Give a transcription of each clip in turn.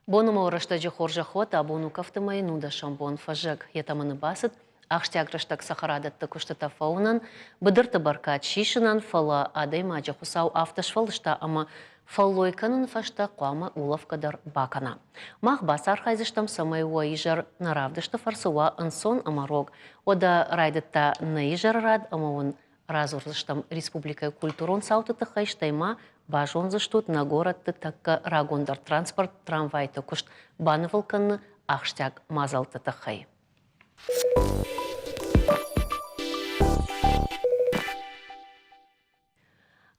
Бонума урыштажы хоржахот, абону кафтымай нуда шамбон фажак. Ятаманы басыт, Ахштягрыштак сахарадатты күштата фаунан, быдырты баркат шишынан фала адай маджа хусау автошфалышта, ама фаллойканын фашта қуама улавкадар бакана. Мах басар хайзыштам самай уаижар наравдышты фарсуа ансон амарог. Ода райдытта наижар рад, ама он разурзыштам республика культурон саутыты хайштайма, бажон заштут на городты такка рагондар транспорт трамвайты кушт банывалканы Ахштяг мазалтыты хай.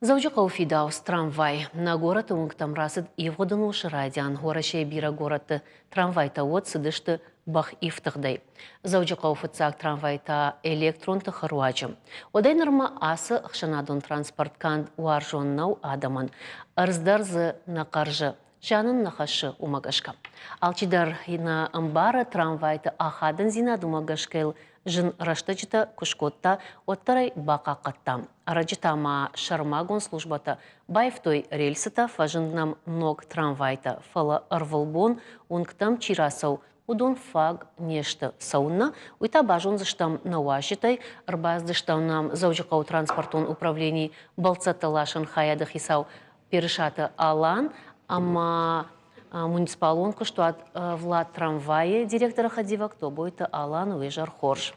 Заужықау фидаус трамвай. На город уңктам расыд евғыдын ұшы радиан. Горашей бира городты трамвайта от сыдышты бах ифтығдай. Заужықау фыцак трамвайта электронты харуачым. Одай нырма асы ұқшанадон транспорткан уаржоннау адаман. Арыздарзы на қаржы. Жанын нахашы умагашка. Алчидар на амбара трамвайты ахадын зинад умагашкел жын раштачыта күшкотта оттарай бақа қаттам. Араджитама шармагон службата байфтой рельсыта фажыннам ног трамвайта фала арвалбон унктам чирасау удон фаг нешті сауна. Уйта бажон зыштам науашитай, арбаздыштам нам заужықау транспортон управлений балцаталашын хаяды хисау перешаты алан, ама муниципалон кыштуат влад трамвайы директора хадивак то бойты алан уежар хорш.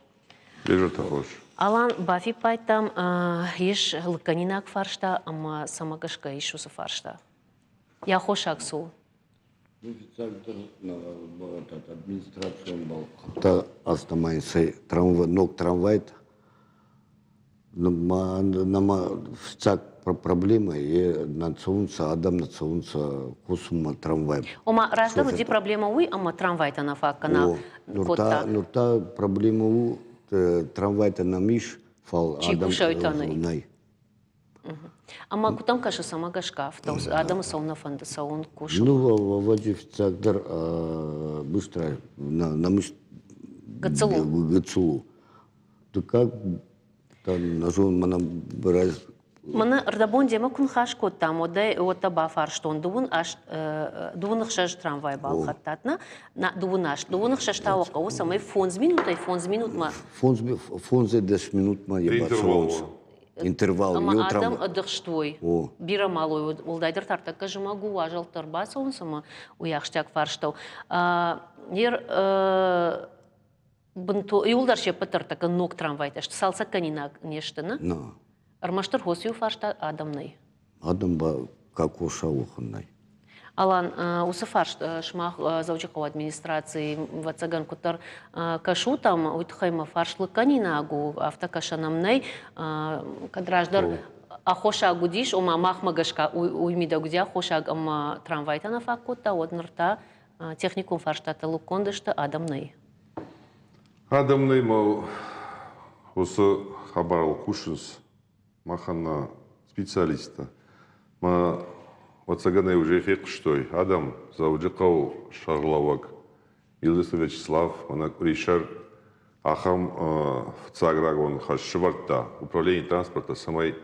Вежар хорш. Алан бафи пайтам еш лыканинак фаршта, ама самагашка ишусы фаршта. Я хошак су. Администрация был. Та астамайсы ног трамвайт. Нама всяк проблема и нацунца адам нацунца кусума трамвай. Ома раздару ди проблема уй, ама трамвайта на факана котта. Нурта проблема у трамвайта на миш фал адам най. Ама кутам каша сама гашка, адам сауна фанда саун кушу. Ну вади всякдар быстро на миш гацулу. То как там нажон мана брать. Мана рдабон дема кун хаш коттам, одай ота бафарштон дувун аш дувунх шаш трамвай бал хаттатна на дувунаш шаш таука у самай фонз минут ма. Фонз 10 минут ма ебашолс. Интервал. Ама адам адыхштвой. Бира малой улдайдыр тартакка жымагу важал тарбаса он сама уяхштяк фарштау. Ер бынто юлдар шепа тартакка ног трамвайта. Салса канина нештына. Армаштыр хосию фаршта адамный. Адам ба как ушауханный. Алан, усы фарш шмах заучикау администрации вацаган кутар кашу там уйтхайма фаршлы канинагу автокашанамнай кадраждар ахоша гудиш ома махмагашка уймида гудя хошаг ама трамвайта на факкута однырта техникум фарштата лукондышты адамный. Адамный мал усы хабарал кушинс махана специалиста. Ма вацаганай уже эффект штой. Адам заужикау шарлавак. Илдысы Вячеслав, мана Ришар ахам в Цаграгон хашшварта. Управление транспорта самай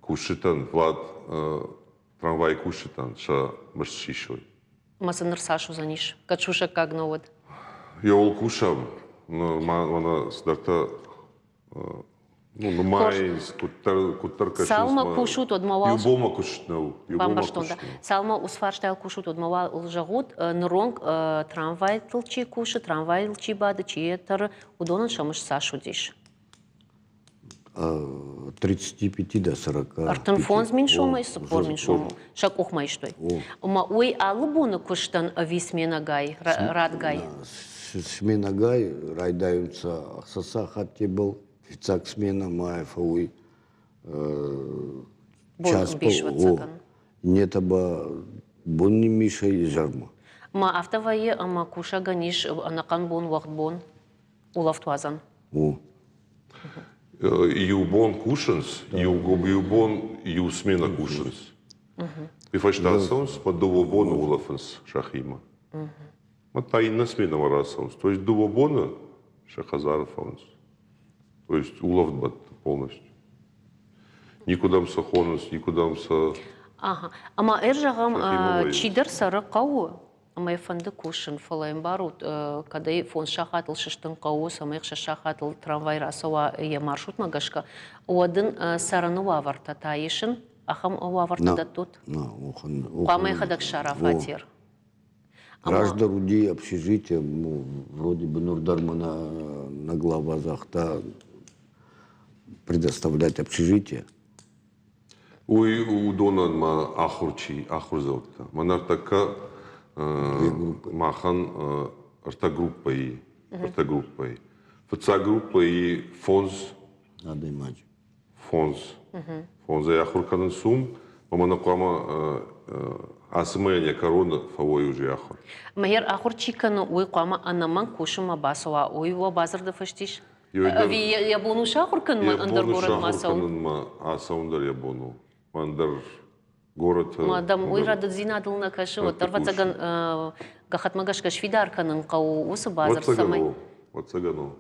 кушитан, влад трамвай кушитан, ша мышшишой. Масаныр Сашу заниш. Качуша как новод? Я ол кушам, но мана сдарта ну, майс, кутар кашус. Салма кушут одмавал. Юбома кушнау. Бамбаштонда. Салма усфарштайл кушут одмавал улжагут. Нронг трамвай тылчи куши, трамвай тылчи бады, чиетар удонан шамыш Сашу диш. 35 до 40. Артын фонз миншома и сапор миншома. Шак охмай штой. Ма ой алыбуны куштан висмена гай, рад гай. Смена гай, райдаются ахсаса хатти был. Фицак смена маев, уй час пол. Нет аба бон не миша и жарма. Ма автовае ама куша ганиш анакан бон вахт бон улафтуазан. Юбон кушанс, юбон ю смена кушанс. И фаштасонс подово вон улафанс шахима. Матайна смена варасаунс. То есть дувобона Шахазаров аунс. То есть уловбат полностью. Никуда сахонус, никуда са... Ага. Ама Шахимовой. эржагам чидер сары қауы. Ама ефанды кушын фалайм барут. Кадай фон шахатыл шыштын қауы, самайық шахатыл трамвай расауа е маршрут магашка. Оадын сарыны ваварта тайышын, ахам ваварта да тут. Қамай хадак шарафатер. Граждан руди общежития, ну, вроде бы Нурдармана на главазах-то предоставлять общежитие. Ой, у Донан ма ахурчи, ахурзелта. Манар така махан артагруппой. ФЦА группа и фонз. Надо имать. Фонз. Фонза ахурканын сум. Мамана куама асмения корона фавой уже ахур. Майер ахур чикану уй қама анаман кушыма басуа. Уй ва базарда фаштиш. Ви ябону шахур канман андар город масау. Ма асаундар ябону. Мандар город. Мадам уй рада зинадыл на кашу. Вот тарвацаган гахатмагашка швидар канын қау усы базар самай. Вацагану.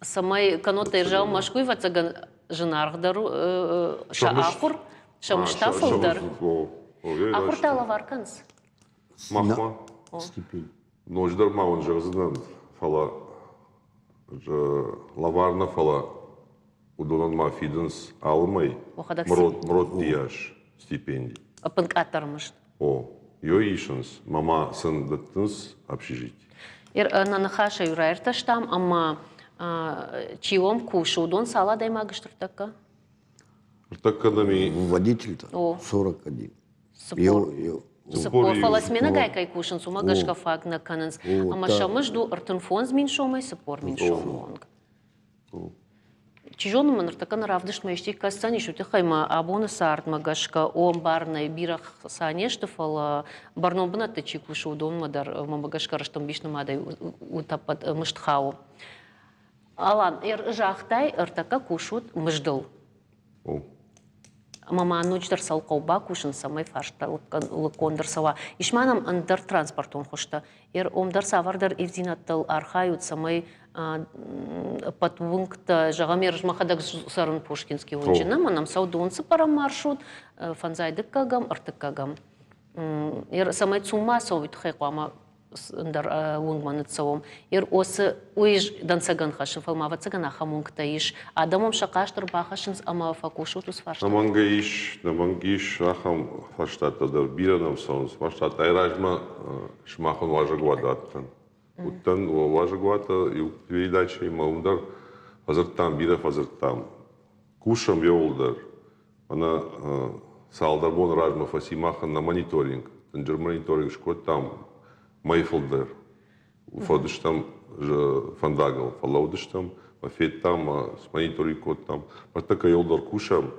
Самай канота иржау машкуй вацаган жинаргдару шахур. Шамштафылдар. Ахур тала варканс. Махма. Степень. Нождар ма он же знан фала лаварна фала удонан ма фиденс алмай мрот диаш стипендий. Апынкатармышт. О, йоишенс мама сын даттынс общежитие. Ир нанахаша юраерташтам, ама чиом кушу удон сала даймагыштыр така. Такадами Водитель-то 41. Сапор фаласмена гайкай кушын сумагашка фагна кананс. Ама шамыш ду артынфон змин шомай, сапор мин шомонг. Чижону маныр така наравдыш мэшти кастани шуты хайма абоны сарт магашка ом барнай бирах санешты фала барно бната чикушу удон мадар мамагашка раштам бишна мадай утапат мыштхау. Алан эр жахтай артака кушут мыждыл. Мама ночдар салқауба кушын самай фаршта лыкондар сава. Ишманам андыр транспортон хошта. Эр омдар савардар евзинаттал архают самай патвункта жағамер жмахадак сарын Пушкинский ончина. Манам саудонцы пара маршрут, фанзайдык кагам, артык кагам. Эр самай цума сауит хайқуама дар унгманыт савом. Эр осы уйж дансаган хашын фалмава цаган ахамунгта иш. Адамом шақаштыр бахашынс ама факушутус фарштат. Намангиш ахам фарштата да биранам саунс фарштата айражма шмахон важагвадаттан. Уттан важагвата и передача има умдар азырттан бирав азырттан. Кушам йолдар. Ана салдар бон ражма фасимахан на мониторинг. Танжер мониторинг шкот там Майфолдер, уфадыштам фандагал, фалаудыштам, мафеттам, с мониторинг код там. Вот такая елдар кушам,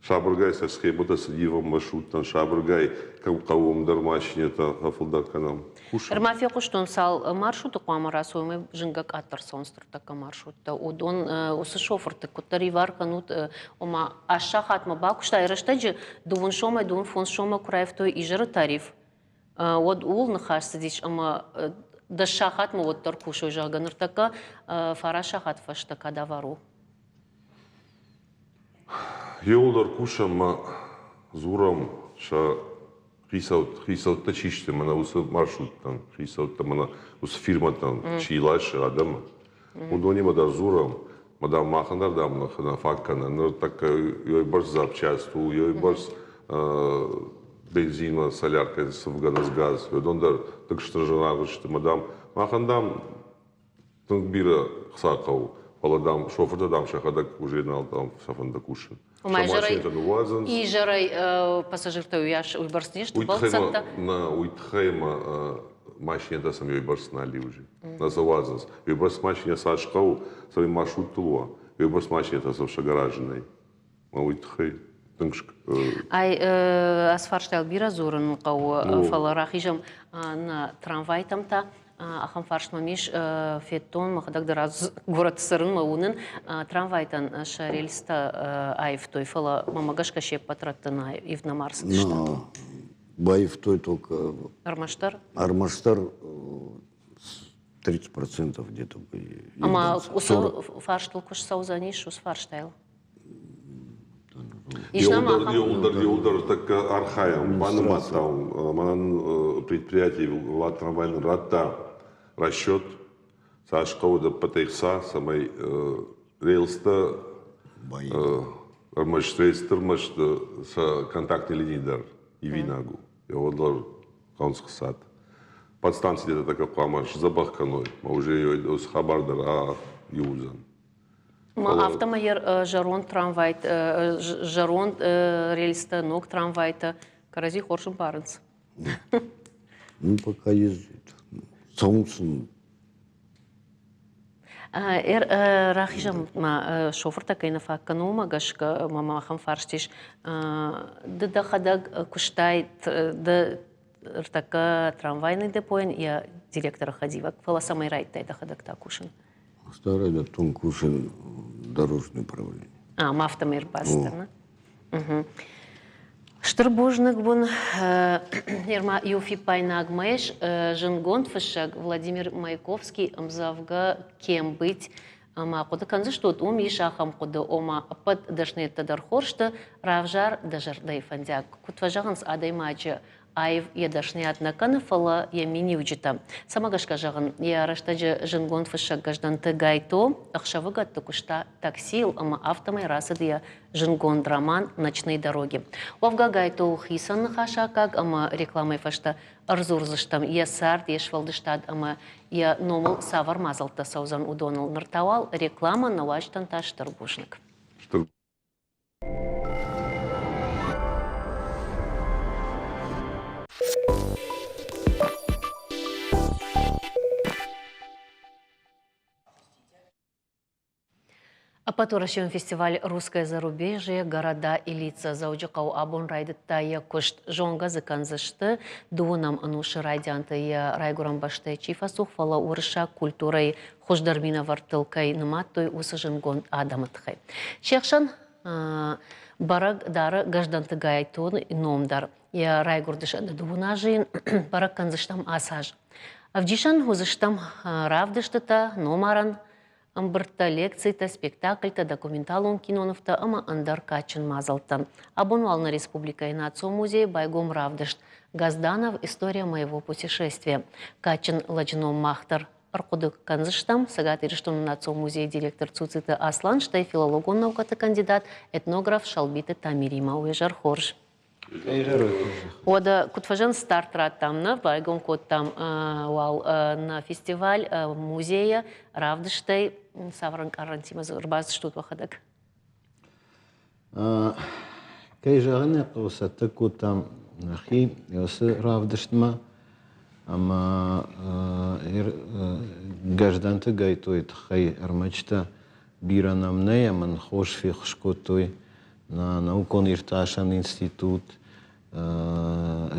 шабргай сарская бота садивам маршруттан, шабргай кавум дармашнета афолдар канам. Кушам. Эрмафия куштон сал маршруту куама расуемый жингак атарсонстр така маршрутта. Удон усы шоферты кутари варканут ома ашахат ма бакушта эрыштаджи дувун шомай дувун фон шома кураевтой ижары тариф. Вот ул нахашсидич, ама да шахат мы вот торкушой жаганыр така, фара шахат фаш така давару. Йолдар кушам ма зурам ша хисаут тачиште мана усы маршруттан, хисаут мана усы фирматан чилаш адама. Удонима дар зурам, мадам махандар дамна хана факкана, но така йой барс запчасту, йой барс бензина, солярка, савганас газ. Йодондар так что жена, что мадам махандам тангбира хсакау, паладам шоферда дам шахадак уже нал там сафанда кушин. И жарай пассажир-то уяш уйбарснеш, ты балцата. На уйтхайма машина сам уйбарс нали уже. На завазанс. Уйбарс машина сашкау, свой маршрут тулуа. Уйбарс машина это совша гаражный. На уйтхай. Ай асфарштал бира зорын қау фаларахижам на трамвай тамта ахам фарштмамиш феттон махадагдара город сырын маунын трамвайтан шарельста айв той фала мамагашка шеп патраттана ив на Марс. Баев той только Армаштар. Армаштар 30% где-то. Ама Евданцы. усы фарштыл куш саузаниш, ус фарштайл. Юлдар так архаем, банаматам, манан предприятий трамвайный рата расчет, сашкауда патейхса, самой рельста, Баи. рейстер, с контактный линейдар и винагу. Я вот должен конск подстанция где-то такая памаш забахканой, а уже ее с хабардар, а юзан. Ма автомайер жарон трамвайт, жарон рельста ног трамвайта, карази хоршим паренс. Ну, пока ездит. Солнцем. Рахишам ма шофер такой на факкану магашка мама хам фарштиш. Да хадаг куштай да така трамвайный депоин я директора ходива. Фала самой райт да хадаг такушин. Старый да Тункушин дорожное управление. Мафтамир бастерна. Штырбожник бун Ирма Юфи Пайнагмеш, Жингон Фышак, Владимир Маяковский, Мзавга Кем быть, Куда канзы что ум ишахам куда ома под дашнет тадархоршта равжар дажардай фандяк. Кутважаганс адай маджа айв едашнят на канафала я мини уджита. Сама гашкажаган я раштаджа жингон фышак гаждан тагайто ахшавыгат такушта таксил ама автомай расадия жингон драман ночной дороги. Овга гайто хисан хашакаг ама рекламой фашта арзурзыштам я сарт ешвалдыштад ама я номал савар мазалта саузан удонал нартавал реклама на вачтан таш тарбушник. А потом фестиваль «Русское зарубежье. Города и лица» заучакау абон райдытта я кошт жонга заканзышты дуунам анушы райдянты я райгурам башты чифасух фала урыша культурой хождармина вартылкай ныматтой усы жингон адамытхай. Чехшан бараг дары гажданты гайтон номдар. Я райгурдыш дууна жиын бараг канзыштам асаж. Авдишан хузыштам равдыштыта номаран Амбырта лекций-то, спектакль-то, документалон киноновта, ама андар качын мазалта. Абонвал на Республика и Нацио музей байгом равдышт. Газданов «История моего путешествия». Качын лачном махтар. Аркудык канзыштам, сагаты рештон Нацио музей директор Цуциты Аслан, штай филологон наукаты кандидат, этнограф Шалбиты Тамирима уезжар хорж. Ода кутфажан старт раттамна, байгом кот там на фестиваль музея равдыштай савран карантима зарбаз штут вахадак. Кай жарне посата котам нахи ясы равдыштма ама гажданты гайтойт хай армачта биранамне аман хош фихшкотой на наукон ирташан институт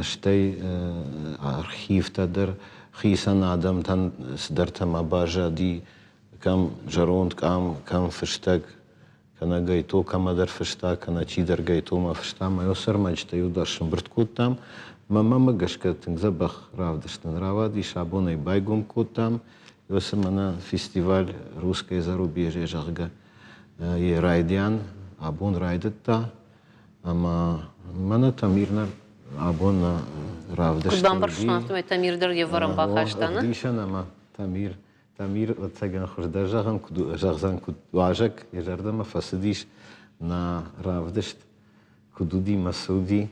штей архив тадер хисан адам тан сдартама бажа ди кам жаронд кам фштаг кана гайто камадар фштаг кана чидар гайто ма фшта ма йосар мачта юдашын бирткут там мама гашка тингзабах равдаштан равади шабонай байгом кот там йосар мана фестиваль «Русское зарубежье» жага и райдян абон райдатта, ама мана тамирна абон на равдашта. Кудбан баршнату тамир дар еварам бахаштана. Дишан ама тамир отсаган хожда жагзан кудважак ежардама фасадиш на равдашт кудуди масуди.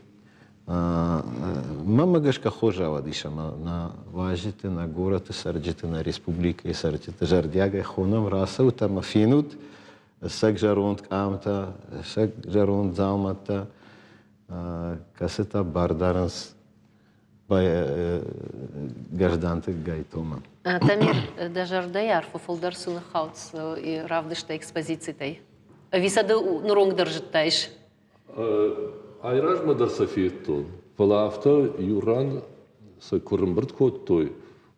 Мама гашка хожава дишама на важите на гората сарджите на республика и сарджите жардяга хонам расау тама финут. Сак жаронд камта, сак жаронд залмата, касета бардаранс гажданты гайтома. Тамир дажардай арфу фолдар сына хаутс и равдышта экспозицией. Висады нурунг держитайш. Айраж мадар сафиеттон. Фалафта юран са курмбрт коттой.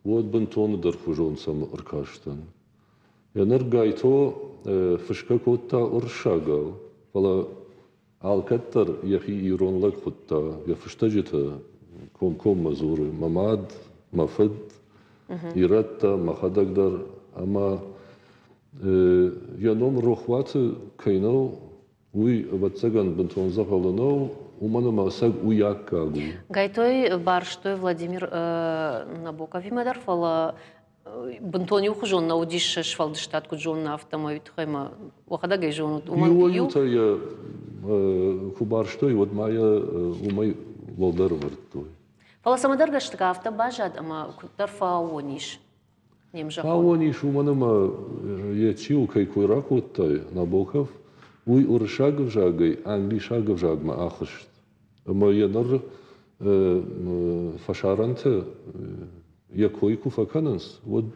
Вот бентон дар хужон сам аркаштан. Янер гайто фышка котта уршагал. Фала алкаттар яхи иронлак котта. Я фыштажита كون مزوري مماد مفد إيرتا مخدقدر أما ينوم روخوات كينو وي بتسجن بنتون زغلنو ومن ما سج وياكاغو Гайтой барштой Владимир Набоков имадар фала бунтони ухожон на удиш швалдштат куджон на автомобиль хайма вахада гайжон يو يوتا يا كبارشتوي ود مايا وماي لودر ورتوي фала самадар гаштга автобажад ама кутарфа ониш немжа Пауани шуманама ячиу кай куйракуттай Набоков уй уршагов жагай англишагов жагма ахышт. Ама янар фашаранте якойку факананс вот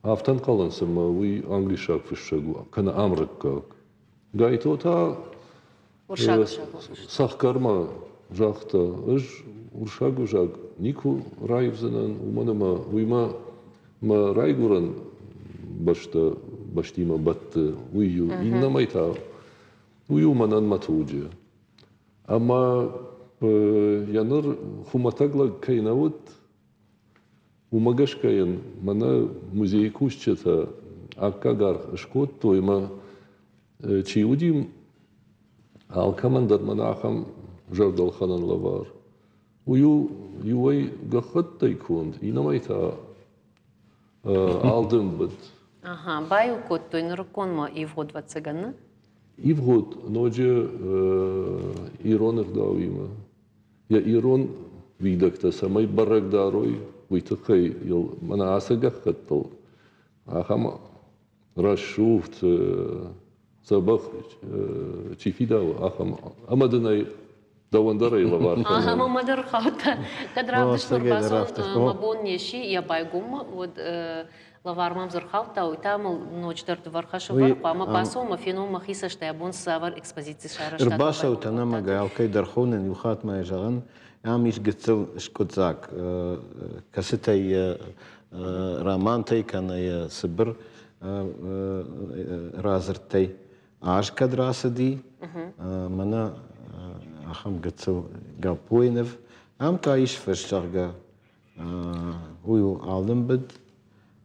автан каланс ама уй англишаг фишагу кана амрыкка. Гайтота уршаг сахкарма жахта ыж уршагов жаг нику райвзанан уманама уйма ما رايغورن بشتيما بات ويو إنما يتا ويو منان متوجه أما ينر خمتاغلا كيناوت وماغاش كاين منا مузей كوشتا أكاغار شكوت تويما تشيوديم الكماندر مناخم جردل خانن لوار ويو يوي غخت يكون إنما يتا Алдым бит. Ага, баю кот той нрконма и вгод вацыганны. И вгод, ноже иронер давима. Я ирон видакта самай барак дарой, уйтыкай ил мана асагах каттал. Ахам рашуфт забах чифидава ахам амадынай давандарай лавар. Ага, мамадар хаута. Кадрав дыштор мабон неши я байгума вот лавар мамзар хаута уйтамыл ночтар вархаша варку ама пасо мафино махиса штабон савар экспозиции шара штата. Ирбаша утанама гаал кай дархонен юхат майжаган амиш гцел шкотзак касетай романтай каная сыбыр разыртай аш кадрасади мана ахам гцел галпоинев ам таиш фершарга ую алдым бит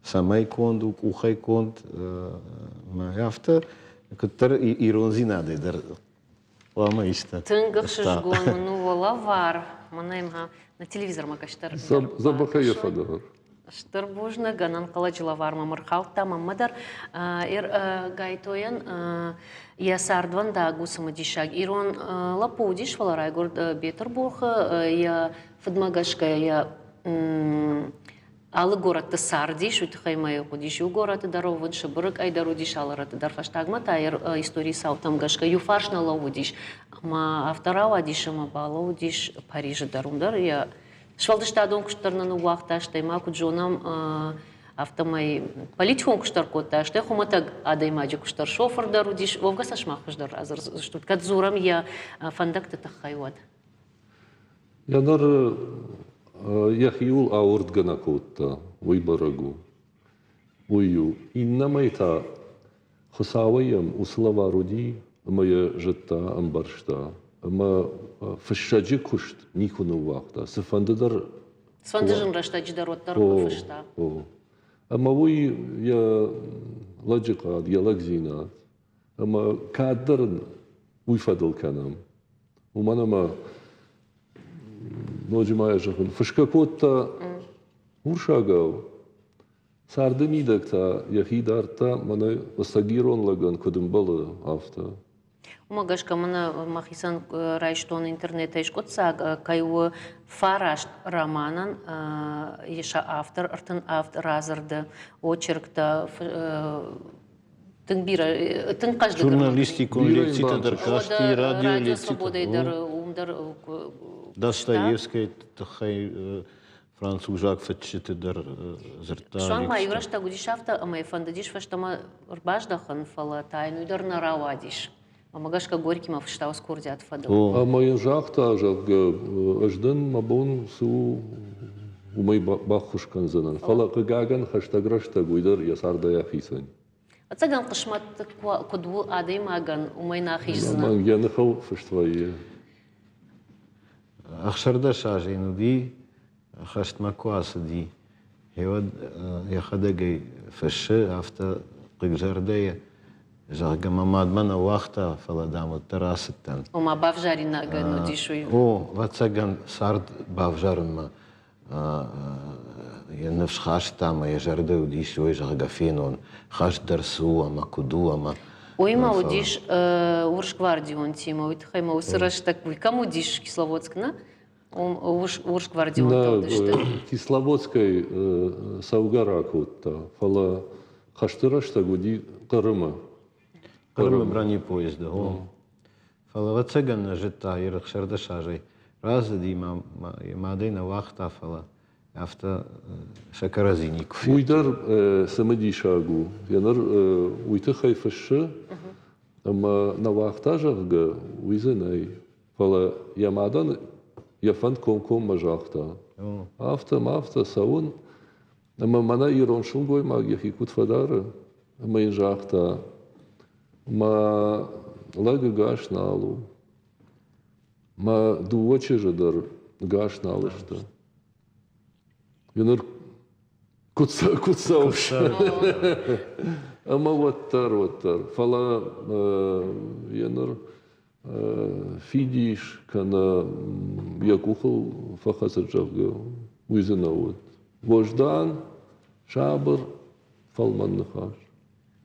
самай конд ухай конд ма яфта куттар иронзинады дар лама иста Тынгах шишгон ну лавар манаимга на телевизор макаштар. Забахая фадагар. Штыр бужны ганан калач лавар мамырхалта мамадар ир гайтоян я сардван да гусама дишаг ирон лапудиш валарай горд Петербург я фадмагашка я алы город сардиш утхаймай ходиш у город даровын шыбырык айдарудиш аларат дарфаштагма тайр истории саутам гашка юфаршна лаудиш ама авторава дишама балаудиш Париж дарундар я Швалдыштадон куштарнан уақыташтай маку джонам автомай политикон куштар котташтай хуматаг адаймаджи куштар шофердар удиш вовгасаш махушдар азыр штут кадзурам я фандакты тахайват. Янар яхиул аурд гана котта уйбарагу уйю иннамайта хусаваям услава руди моя житта амбаршта ама фшаджи кушт никуну вахта сфанддар Свандыжын раштаджи дароттар фышта. ама уй я ладжика диалагзина ама кадр уй фадл канам уманама ножимая жахын фышка котта уршагав сардымидакта яхидарта мана васагирон лаган кудымбалы авта Умагашка мана махисан райштон интернет айшкотсаг кайу фараш романан еша автор артын автор разырды очеркта тыңбира тың кажды журналистику лекцията дъркашти радио свобода идар лекцията умдар Достоевский тахай француз жак фетчите дар зерта Шуан ма юрашта гудишафта ама фандадиш фаштама рбаждахан фала тайну идар наравадиш Амагашка горький ма фштау скурдят фадал. ама я жахта жаг аждан мабон су умай бахушкан занан фала каган хаштаграшта гуйдар ясарда яхисан Ацаган кышмат кудву адаймаган умай нахишзна. я нахал фштвае أخشر شاجي إنه دي خشت مكواس دي هيود يخدقي فش أفتا قجردية جاك ماماد من وقتها فلا دام التراستن وما بافجاري ناقا ندي شوي واتسجن صارت بافجار ما ينفش خاش تاما يجردو دي شوي جاك فينون خاش درسوا ما كدوا ما ويما وديش ورش гвардион тима уйтхай ма усыраш так вы кому диш Кисловодскна ورش гвардион На талдышты Кисловодской Саугаракутта, фала Хаштырашта гуди Карыма. قرم براني поезда هو فلا واتسجن جتا يرخ شرد شاجي راز دي ما دينا وقتها فلا أفتا شكرزيني كفي Уйдар самади шагу. Янар уйтхай фашша, ама на вахтажага уизенай. Фала ямадан яфан ком мажахта. Афта саун. Ама мана ирон шунгой магия хикут фадара. Ама инжахта. Ма лага гаш налу. Ма дуоче жадар гаш налышта. Янар кутсауш. Ама ваттар. Фала янар фидиш кана якухал фахасаджавга уизенауд. Вождан шабр фалман нахаш.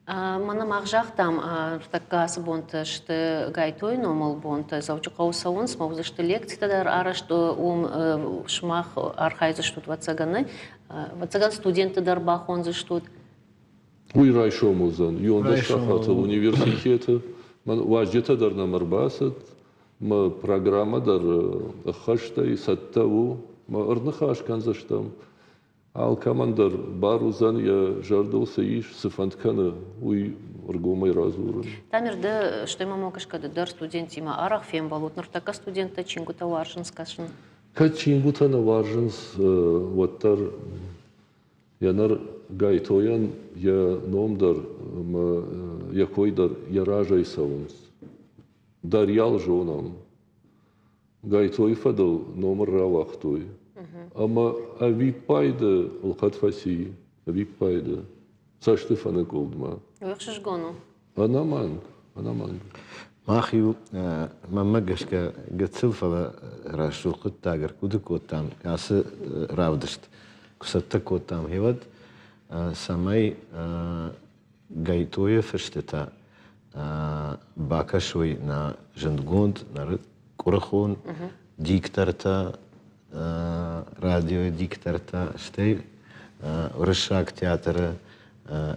Мана мағжақтам ртакасы бонты шты гайтой номал бонты заучықау сауын смаузы шты лекциядар арашты шмах архайзы штут ватсаганы ватсаган студенты бахонзы штут. Уйрай шомузан. Юнда шахатал университета. Важдета дар намарбасат. Ма программа дар хаштай саттаву. Ма арнахаш канзаштам. Ал командар барузан я жардался иш сифанткана уй аргумай разуран. Тамирда что има мокашкада дар студент има арах фем балут нартака студента чингута варшин скашин. Качингута на важенс ваттар янар гайтоян я номдар якойдар яражай саунс. Дарьял жонам. Гайтой фадал номер равахтой. Ама авипайда лхатфаси, авипайда. Сашты фана голдма. Уйхшиш гону. Анаманг. ماخيو ما مجشك قتل فلا راشو قد تاجر كود كوتام ياس راودشت كسرت كوتام هيود سماي جايتوية فرشتتا باكشوي نا جندگوند نا كورخون ديكترتا راديو ديكترتا شتي ورشاك تياتر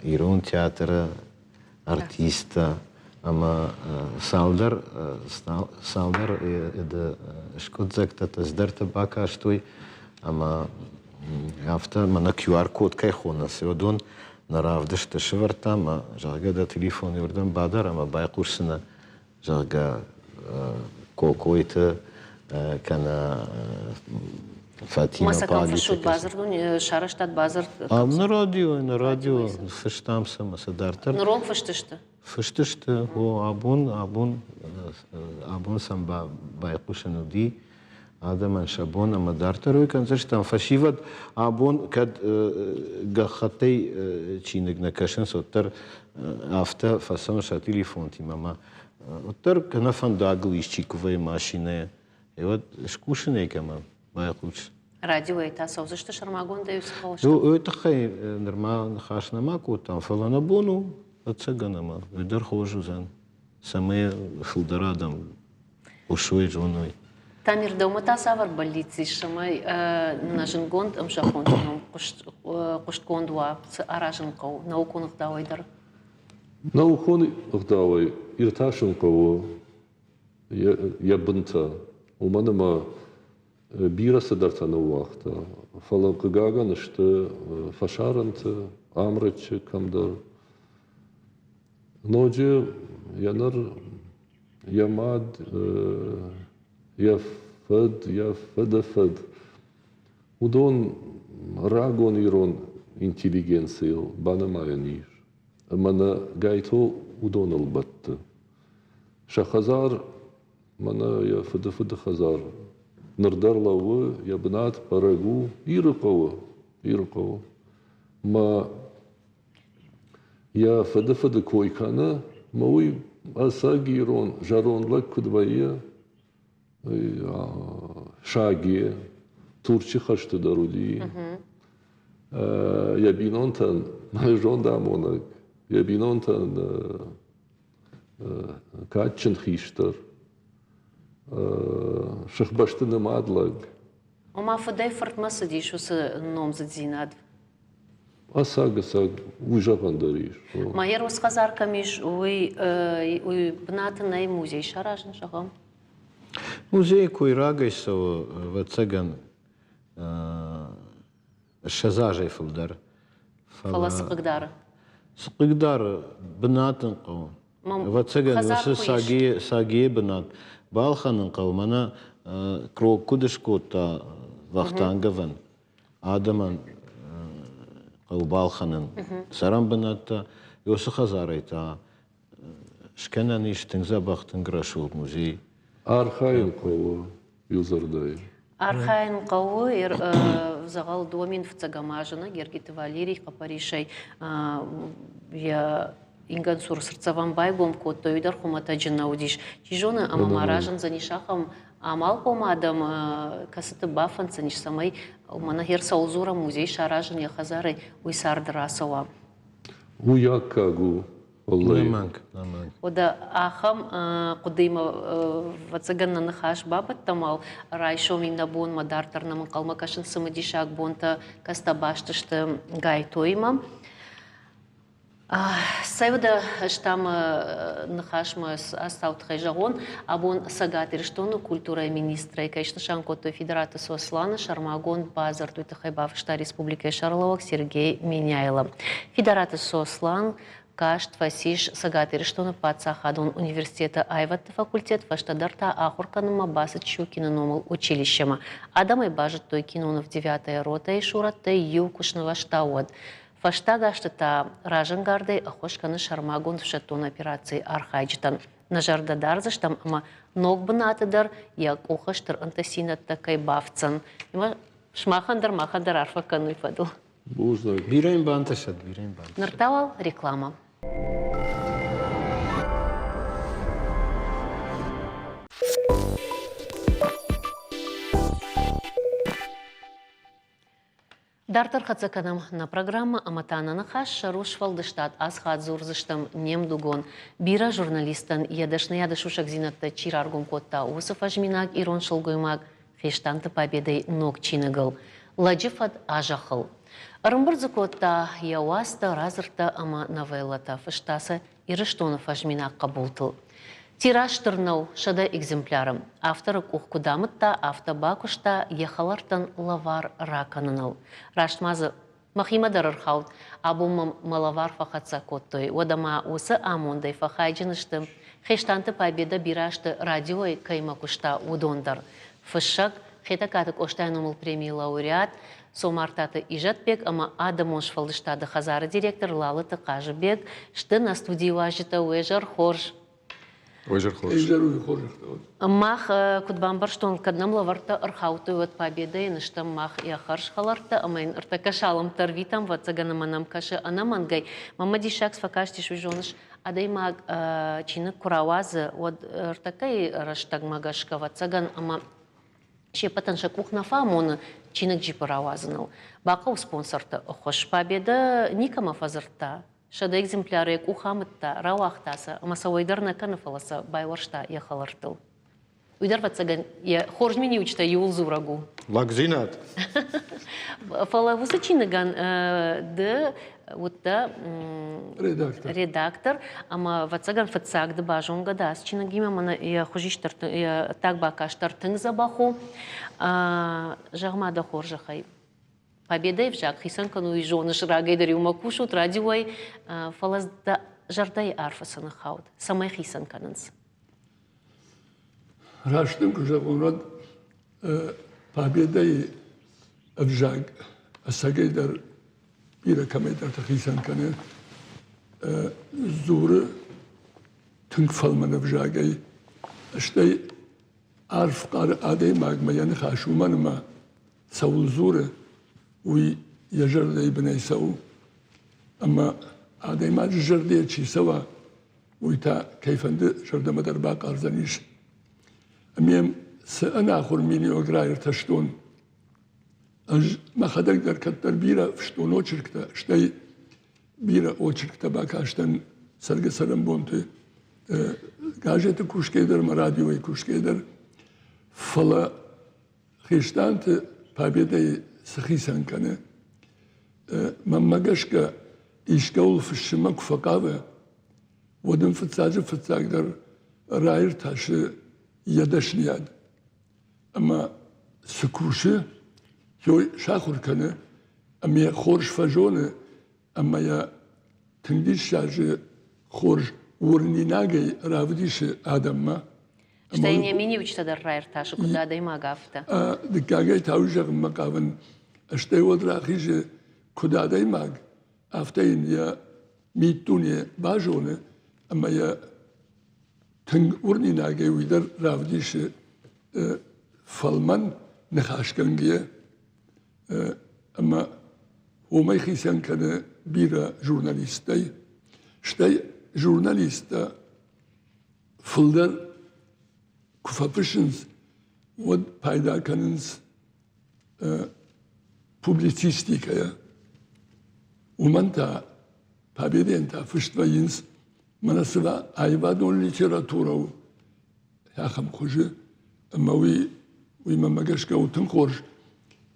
إيرون تياتر артиста, ама салдар иде шкодзектата здерта бака штой, ама афта мана QR код кай хона се одон наравдаш те шварта, ама жага да телефон юрдан бадар, ама бай курсына жага кокойта кана Фатима Масакам фашут базар, шараштат базар. На радио, фештам сама садартар. На ром фештиште? Фештиште, абун сам байкушану ди, адаман шабон, амадартар, и канцеш там фашиват, абун, кад гахатей чинег на кашен соттар, авто фасон ша телефон ти мама. Оттар кана фандагл изчиковай машине, и вот шкушене кама, байкуш. Радио это саузышты шармагон даю схолш. Это хай нормально хашна маку там фалана бону отцаганама. Видар хожу зан. Самые филдарадам ушой жоной. Тамир доумата савар больницы шамай на жингонд амшахон нам кушткондуа с араженков наукунах давайдар. Наукон давай ирташенково ябнта уманама бира садартана уахта. Фаланкагага что фашаранта амраче камдар. Ноджи янар ямад яфад. Удон рагон ирон интеллигенциил банамая ниш. Мана гайто удон албатта. Шахазар мана яфад хазар. نردرلو يا بنات برقو يرقو ما يا فد كوي كان موي أساقيرون جارون لك كدبايا شاقية تورشي خشت درودي يبينون تن جون دامونك يبينون تن كاتشن خيشتر شخبشتن مادلق وما فداي فرت ما سديش وس نوم زيناد أساق وجابان داريش ما يروس خزار كميش وي بناتنا اي موزي شراجن شغام موزي كوي راقيسو واتساقن الشزاجي في الدار خلاص قدار سقدار بنات نقو واتساقن وس ساقي بنات بالخان نقو منا كرو كدش كوتا وقتان قفن آدمان قو بالخانن سرام بنات يوس خزاريتا شكنا نيش تنزا بختن قراشو موزي أرخاين قوة يوزر داي أرخاين قوة زغال دومين في تساقاماجنا гергит Валерий قапаришай я инган сур сырцаван байгом кото юдар хумата джинаудиш тижона амамаражан занишахам амал помадам касыты бафан саниш самай мана хер саузура музей шаражан я хазары уйсардрасова уякагу Наманк. Ода ахам кудыма вацаганна нахаш бабат тамал райшо минда бон мадартар наман калмакашын самадишак бонта кастабаштышты гай тойма. Сайвада штам нахашма астаут хайжагон абон сагатир штону культура министра и конечно шанкото федерата сослана шармагон базар туйта хайбав шта республика Шарловак Сергей Меняйло. Федерата сослан Кашт Фасиш Сагатир, что на Пацахадон университета Айват факультет Ваштадарта Ахурканума Басат Щукина номал училищема. Адамай бажат той кинонов 9-я рота и шурата юкушного штауад. Фаштагаштата ражангарды ахошканы шармагон в шатон операции Архайджтан. Нажардадар заштам ама ногбанатадар як ухаштар антасинат такай бавцан. Има махандар арфакану и фадл. Бирайн банташат, бирайн банташат. Нартавал реклама. Дартар хацаканам на программа Аматана Нахаш Шаруш Фалдыштат Асхат Зурзыштам Немдугон Бира журналистан ядашна ядашушак зинатта Чираргум Котта Усов Ажминак Ирон Шалгоймак Фештанта Победой Ног Чинагал Ладжифат Ажахал Арымбырзы Котта Яуаста Разырта Ама Новеллата Фештаса Ирыштонов Ажминак Кабултыл Тираж тырнау шада экземплярым. Авторы кухкудамытта автобакушта ехалартан лавар раканынал. Раштмазы махимадар ырхаут, абумам малавар фахатса коттой. Одама усы амондай фахайджыныштым. Хештанты победа бирашты радиой каймакушта удондар. Фышшак хетакатык оштайнумыл премии лауреат. Сомартаты Ижатбек, ама Адамош фалдыштады хазары директор Лалыты Кажыбек. Шты на студии важита уэжар хорж. Мах кудбамбар штон каднам лаварта архауты вот победы на что мах я харш халарта амайн артакашалам тарвитам вот цаганаманам каши анамангай мамадишак сфакашти швижоныш адай маг чины куравазы вот артакай раштаг магашка вот цаган ама шепатанша кухнафа мона чинык джипаравазынал бака спонсорта хош победа никама фазарта Шада экземпляры кухамытта, рауахтаса, масавайдар на канафаласа байларшта яхалартыл. Уйдар ватсаган, я хоржмини учта юлзурагу. Лагзинат. Фала высочинаган, да, вот да, редактор, ама ватсаган фатсаг да бажонга да, с чинагима мана я хожиштар, я так бакаштар тынг забаху, жагмада хоржахай. Победа в жак хисанкану и жены шрагайдари умакушут радиой фалаз да жардай арфасана хаут самай хисанкананс. Раштым кужагонад победа в жак асагайдар бира камайдар хисанканы зуры тынк фалмана в жагай аштай عارف قار آدي ماك ما ينخا شو من ما سول زورة وي يجر لي بني سو أما آدي ما جر لي شي سوا ويتا كيف عند جرد مدر باق أرزانيش أميم سأنا آخر ميني وقراير تشتون ما خدك در كتر بيرا فشتون وشركتا شتاي بيرا وشركتا باك عشتن سرق سرم بونتي قاجت كوش كيدر مراديوي كوش كيدر فلا خيشتانت بابيدي سخيسان كان مما قشكا إشكول في الشمك فقاوة ودن فتساج در راير تاش يدش نياد أما سكوشة يو شاخر كان أما خورش فجونة أما يا تنديش شاج خورج ورني ناقي رافديش آدم ما Штей не мини учтадар райр ташу куда дай магафта. دكاجي تاوجغ مقاون اشتي ودراخيج كدا داي ماغ افتين يا ميتوني باجونه اما يا تنگ ورني ناغي ويدر رافديش فالمن نخاشكنجي اما هو ما يخيسان كان بيرا جورناليستي شتي جورناليستا فلدر كفابشنز ود بايدا كاننز بوبليتيستيكا ومنتا بابيدين تا فشتوينز مناسبة ايبادون ليتراتورا يا خم خوجه اما وي ما ماقاشكا وتنخرج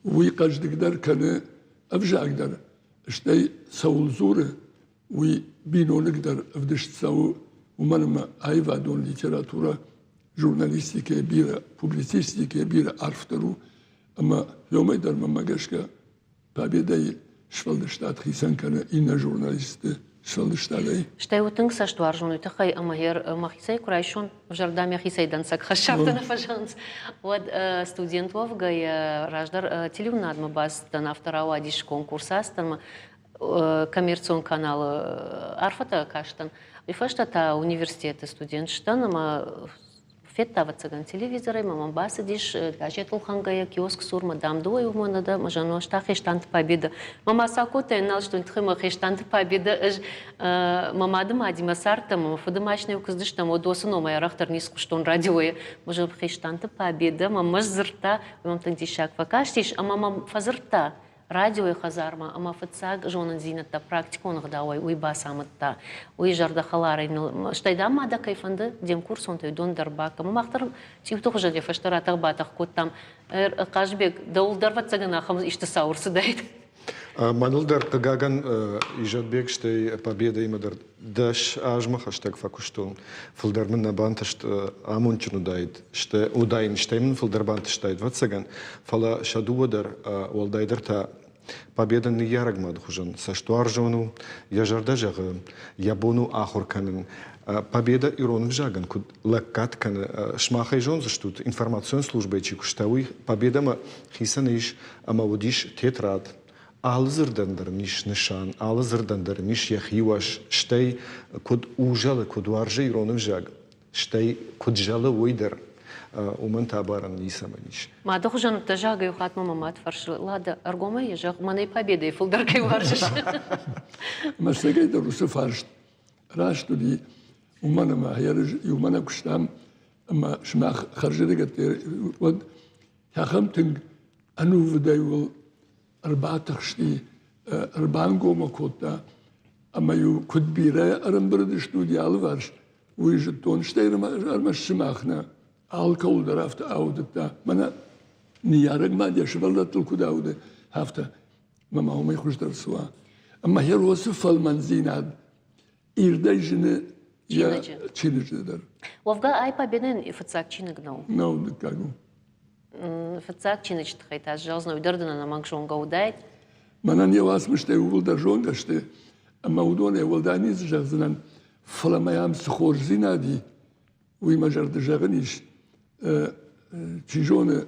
وي قاش دقدر كان افجا اقدر اشتي سول زوره وي بينو نقدر افدش تساو ومنما ايبادون ليتراتورا جورناليستيكا بيرا بوبليتيستيكا بيرا عرفترو اما يوم يدر ما قاشكا بابيداي شفلدشتات خيسان كان إنا جورناليست شفلدشتالي Штей утынг сашту аржуну тахай амагер махисай курайшун в жардаме хисай дансак хашафтана фажанс. Вот студентов гай раждар телевнад мабас дан авторау адиш конкурсастан коммерцион канал арфата каштан. И фаштата университета студентштан ама феттава цаган телевизоры, мама басы диш, гажет улхангая, киоск сурма, дам дуай умонада, мажано шта хештант победа. Мама сакота нал что тхыма хештант победа, мама дама дима сарта, мама фудамачный укыздыш там одосы, но моя рахтар не скуштон радиоя, мажа хештант победа, мама зрта, мама тандишак вакаштиш, а мама фазрта. Радио хазарма, ама фацаг жонан зинатта практикон гдауай уй басаматта уй жарда халарин штайда мада кайфанды дем курс он той дон дарбака махтар типтох жаде фаштара тагбатах коттам кажбек даулдар вацагана хам иштесаурсы дайт Манылдар кагаган ижадбек штей победа имадар даш ажма хаштаг факуштун фулдар мен набанташт амунчну дайт ште удайн штеймен фулдар банташтайт вацаган фала шадуадар олдайдар та победа не ярагмад хужан саштуаржону яжарда жага ябону ахурканын победа ирон вжаган куд лаккат кан шмахай жон заштут информацион службой чикуштауи победа ма хисаниш амавудиш тетрад алзырдандар миш нишан алзырдандар миш яхиваш штей куд ужалы куд варжи ирон вжаг штей куд жалы уйдер ومن تعبارا نيسامنيش ما دخجن تجاga يخات мама мат фарш лада аргома ежах мане победа и фулдар кай варжиш ما سجيت الروس فارشت راشتو دي ومانا ما هيرج ومانا كشتام اما شماخ خرج لقت ود يا خمتنج انو فدايول أربعة تخشتي أربعة قوم كوتا أما يو كد بيرا أرم بردشتو دي على ويجتون شتير ما شماخنا alkol درافت أودتا منا نيارك ما دي شغلت الكود أوده هفته ما هو ما يخش درسوا أما هي الوصف المنزيناد إيردايجنا يا تشينج در وفقا أي победен فتصاك تشينج نو نو دكاغو فتصاك تشينج تخيت أجازنا ويدردنا на مانكشون قودايت منا نيواس مشتي ولد جون قشتي أما ودون ولدانيز جازنا فلا ما يام سخور زينادي ويما جرد جاغنيش تيجون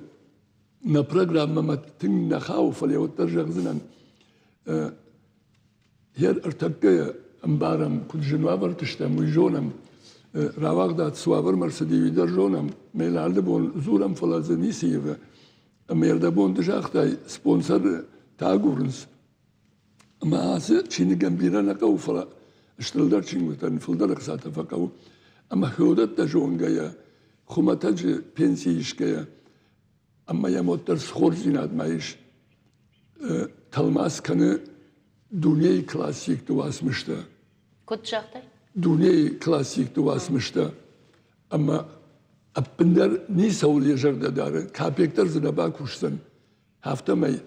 na program ما تن نخاوف اللي وترجع زنا هي ارتقى امبارم كل جنوابر تشتم ويجونم راوغدات سوابر مرسدي درجونم ميلال بون زورم فلازني سيفا أمير بون دجاختاي سبونسر تاغورنس أما هذا شيني جنبيرا نقو فلا اشتلدر شينغتن فلدر قساتا فقو أما هودت دجون جايا خمتاج بنسيش جايا أما يموتر سخور زينات مايش تلماس كان دنيا كلاسيك دواسمشتا كنت شاختي؟ دنيا كلاسيك دواسمشتا أما أبندر نيسول يجرد داره كابيكتر زنبا كوشتن هفته ماي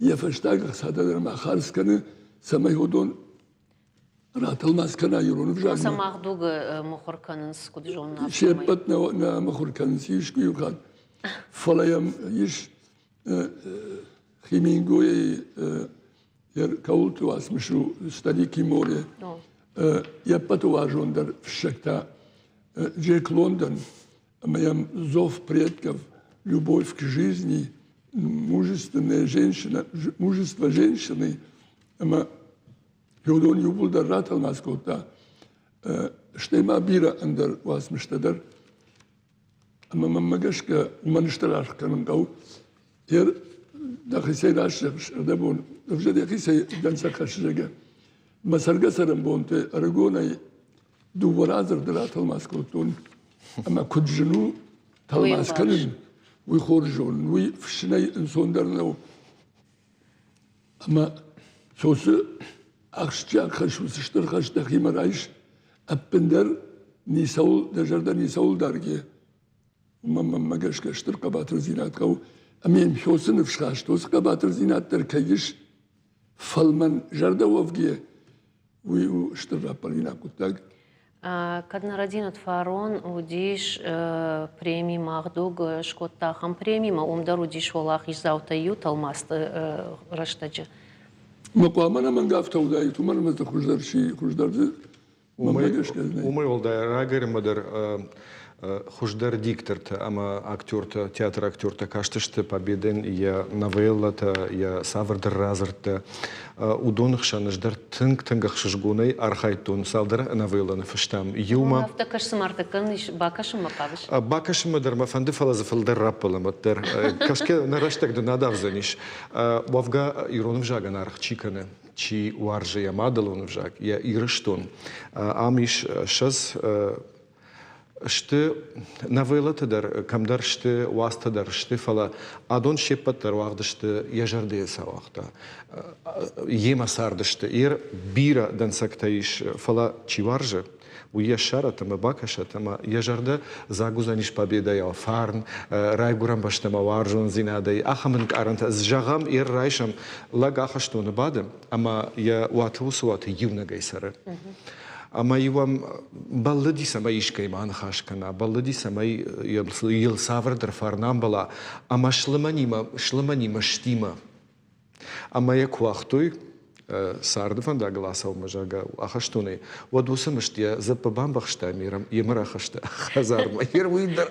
يفشتاق قساتا در ما خالص كان سماي هودون راتلماس كان يرون في Маса جاغما магдуг мохорканынс кудижон нафтамай. شيبت نا مخور كان سيش كيو كان فلايم يش خيمينغو ير كولتو اسمشو ستادي كيموري يبتو واجون در فشكتا جيك لندن أما ям зов предков, любовь к жизни, мужественная женщина, мужество женщины, أما يودون يبول در رات الماسكوتا شتيما بيرا اندر واس مشتدر أما ما جشك وما نشتراش كان قو ير داخل سيد عشر دبون رفجة داخل سيد دنسا خشجة ما سرقة سرم بونت أرجونا دو ورازر درات الماسكوتون أما كد جنو تلماسكنن ويخرجون ويفشني إنسان درنو أما سوس أخشجا خش وسشتر خش دخيم رايش أبندر نيسول دجردا نيسول دارجي ما جاش كشتر قباتر زينات قو أمين بحوسن فشخاش توس قباتر زينات تركيش فالمن جردا وفجيه وشتر رابلينا كتاج Kad нарадинат фарон удиш премии магдуг шкоттахам премии ма умдар удиш волах изаута ют алмаст раштаджи. مقامنا من قافته ودايت ومن ما تخرج شيء خرج درد ما جاش كذا Умай олда рагер мадер хуждар дикторт, ама актерта, театр актерта каштышты победен я новеллата, я саврдер разерта, удонх шанышдар тынг тынгах шышгунай архайтон салдар новелланы фыштам. Юма Такаш смартакан иш бакашым макабыш. Бакашым мадер мафанды фалазафалдар раппалам мадер кашке нараштак да надавзаниш. Вавга иронов жаган архчиканы. Чи уаржа я мадалон вжак, я ирыштон. Амиш шаз Шты новеллата дар камдар шты уаста дар шты фала адон шепаттар вагда шты яжарде савахта ема сарда шты ир бира дансактаиш фала чиваржа у яшара тама бакаша тама яжарда загузаниш победа я фарн райгурам баштама варжон зинадай ахамын каранта сжагам ир райшам лагахаштон бадам ама я уатусуат юна гайсара Ама ивам баллади самай ишкай ман хашкана, баллади самай ил саврдр фарнамбала, ама шлыманима штима. Ама як вахтой сардфан да гласал мажага ахаштуны. Вот усамыштия за пабамбахшта мирам емрахашта хазарма. Ир уйдар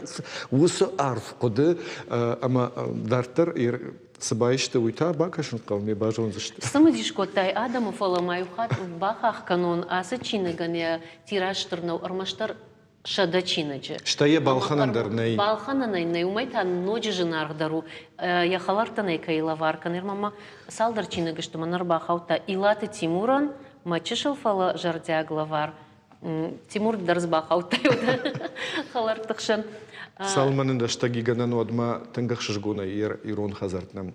усу арф коды ама дартер ир Сабаишта уйта бакашын кавме бажон зашты. Самадиш коттай адаму фала маюхат бахах канон асы чиныгане тираштырнау армаштар шада чинаджи. Штае балханандар ней. Балхананай ней умайта ноджи жинардару яхалартанай кайлаваркан ирмама салдар чиныгышты манар бахаута илаты Тимуран мачышыл фала жардя главар. Тимур дарз бахаута халартықшын. Салманын да штаги ганан одма тынгах шыжгуна ирон хазартнам.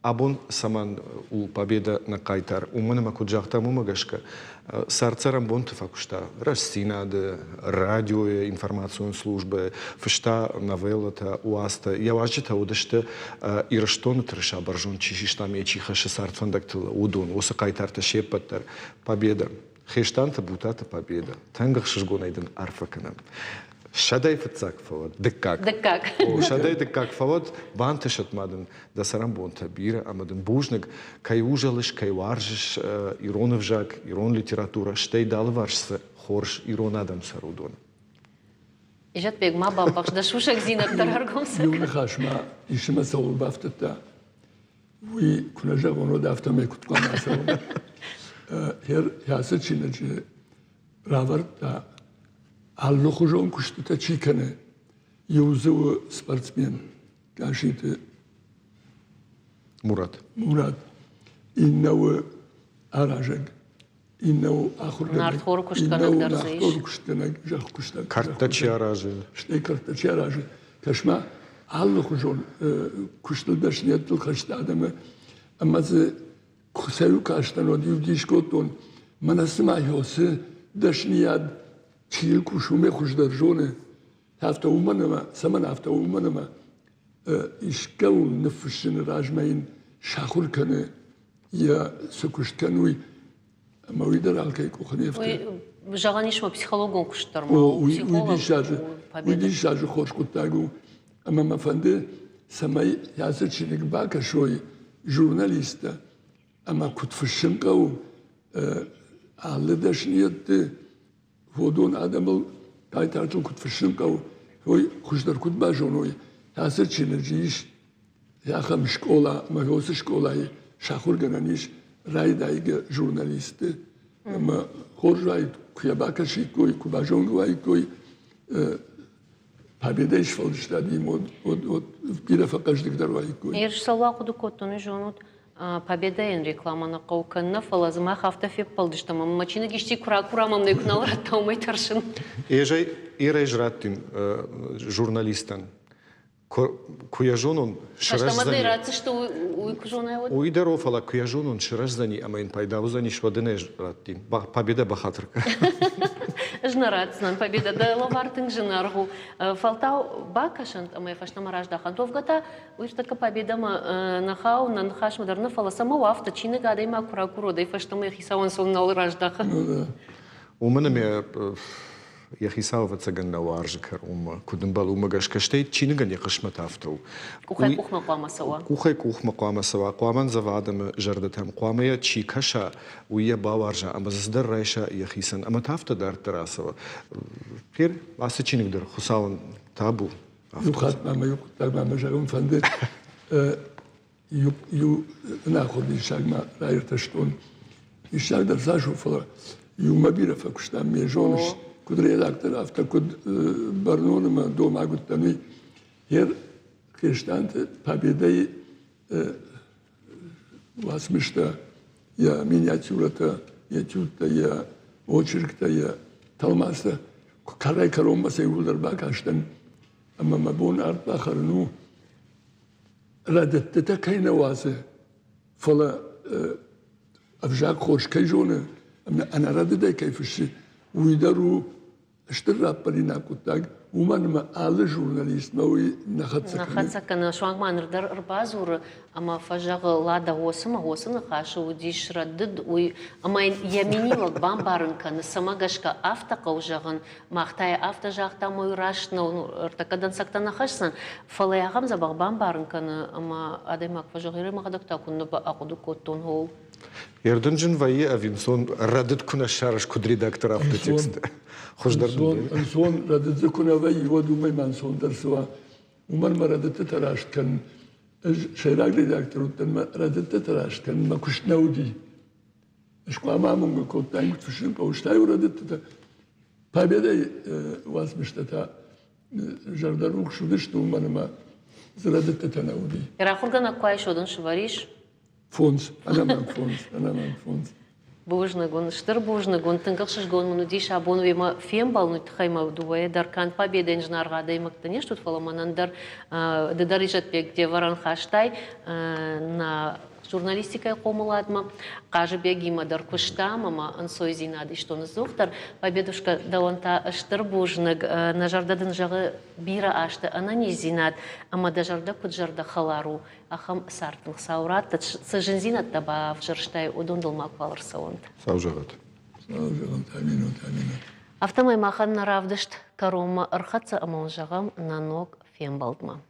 Абон саман у победа на кайтар. Уманама куджахта мумагашка. Сарцарам бон тфакушта. Рассина да радио информационные службы, фышта новеллата уаста. Я важита удашта ираштон трэша баржон чишишта мечиха шесартфандактыла удон. Оса кайтарта шепаттар победа. Хештанта бутата победа. Тынгах шыжгунайдын арфаканам. Шадай фцак фавод, декак. Декак. Шадай декак фавод, бантышат мадын, да сарам бонта бира, амадын бужныг, кай ужалыш, кай варжыш, иронов жак, ирон литература, штей дал варшсы, хорш, ирон адам сарудон. Ижат бег ма бамбакш, да шушак зинак тараргомса. يوم خشمة يشمع سول بافتتا ويكون جاونو دافتا ميكوت قام سول. هير ياسة چينجي راورتا Алло хужон куштута чикане. Юзу спортсмен. Кашите Мурат. Мурат. Иннау аражаг. Иннау ахурганаг. Нартхор куштганаг дарзаиш. Нартхор куштганаг жах куштаг. Картачи аражи. Штей картачи аражи. Кашма алло хужон кушту дашнияттыл кашта адамы. Амазы кусаю каштан од юдиш котон. Манасыма йосы дашнияд чил кушуме хуждар жоне. Hafta umanama, saman hafta umanama işkavun nüfusunu rajmayın şahur kanı ya söküşt kanı ama uydar alkay kukhani hafta. Жағанишма психологон куштар O uydi şarjı hoş kuttagu ama mafande samay yazıçılık baka şoy jurnalista ama kutfışın kavu ağlıdaşniyette hodon adamıl kaytartıl kutfışın kavu Ой, хуждар кут бажоной. Ясыр чинерджиш, яхам школа, магосы школа, шахур гананиш, райдайга журналисты. Ама хоржай куябака шикой, кубажонгвай кой, победеш фалштадим от пирафа каждых дарвай кой. Ерш салваку дукоттоны жонут победаен рекламаны қауканна фалазыма хафта феп палдыштамам. Мачина гишти курамам не кунал раттаумай таршын. Ирей жраттин журналистан. Куяжонун Хаштамады раци, что уйкужона вот. Уйдеров фала куяжонун ширажзани, амайн пайдавузани швадыне жраттин. Победа бахатрка. Жнарацнан победа да лавартын жнаргу. Фалтау бакашан, амай фаштама раждахан. Товгата уйртака победа ма нахау нанхаш мадарна фала сама вафта чины гадай ма куракуро да фаштама хисаван соннал раждахан. Уманаме يخيساو فتسجن وارجكر كودن بالو مجاشكشتي تشينجن يقشمت أفتو. كوخي كوخ مقامة سوا. كوخي كوخ مقامة سوا. قامان زوادم جردتهم قامية تشيكشا ويا باورجا أما زدر ريشة يخيسن أما تافت دار تراسوا. غير واسه تشينج در خساون تابو. يقعد ما يقعد ما جاهم فند يو ناخذ الشجمة لا يرتشتون. الشجمة در زاشو فلا يوم بيرة فكشتام ميجونش. كود ريداكتور أفتا كود برنامج ما دو ما قلت تاني هير خيشتانت победой واسمشتا يا مينياتюрата يا تюта يا очеркта يا талмаста كاراي كاروما سيقول باك عشان أما ما بون أرض آخر نو ردت تكاين واسه فلا أفجاك خوش كيجونه أنا ردت كيف الشيء ويدارو اشترى برينا كتاج ومن ما على جورناليست ما هو نخدسك نخدسك أنا شو ما نقدر أربازور أما فجأة لا ده وسنا خاش وديش ردد أما يميني وقبام بارن كان سماجش كأفتا قوجان ما اختاي أفتا جاكتا ما يراشنا ارتكدن سكتنا خشسن فلا يعم زبقبام بارن كان أما أديمك فجأة غير ما قدك تكون بأخذ كوتون هو يردنجن ويا أفينسون ردت كنا شارش كود ريداكتور أفتا تكست خوش دردون انسون ردت كنا ويا ودو ما يمانسون درسوا ومن ما ردت تراش كان شيراك ريداكتور تن ردت تراش كان ما كش نودي اشكو امامم كنت تاني تفشن كوشتاي وردت победа واسمشتتا جردروك شدشتو من ما زردت تنودي راخورغنا كوايش ودن شواريش فونس انا من فونس Бужнагон, штыр бужнагон, тыңгықшыш гон мұны дейш абон вема фем балны тхайма вдувае, даркан победа инжнарға даймакта не штут фаламанандар, дедар ижатбек де варан хаштай на журналистикай қомыладма, қажы бегима дар куштам, ама ансой зинады что назухтар, победушка даванта штыр бужнаг, на жардадын жағы бира ашты, ана не зинад, ама да жарда куд жарда халару, ахам сартын саурат, сыжын зинад таба в жарштай удондылма квалар саунд. Саужагат. Тамину. Автомай махан наравдышт карома архатса амал жағам нанок фем балдма.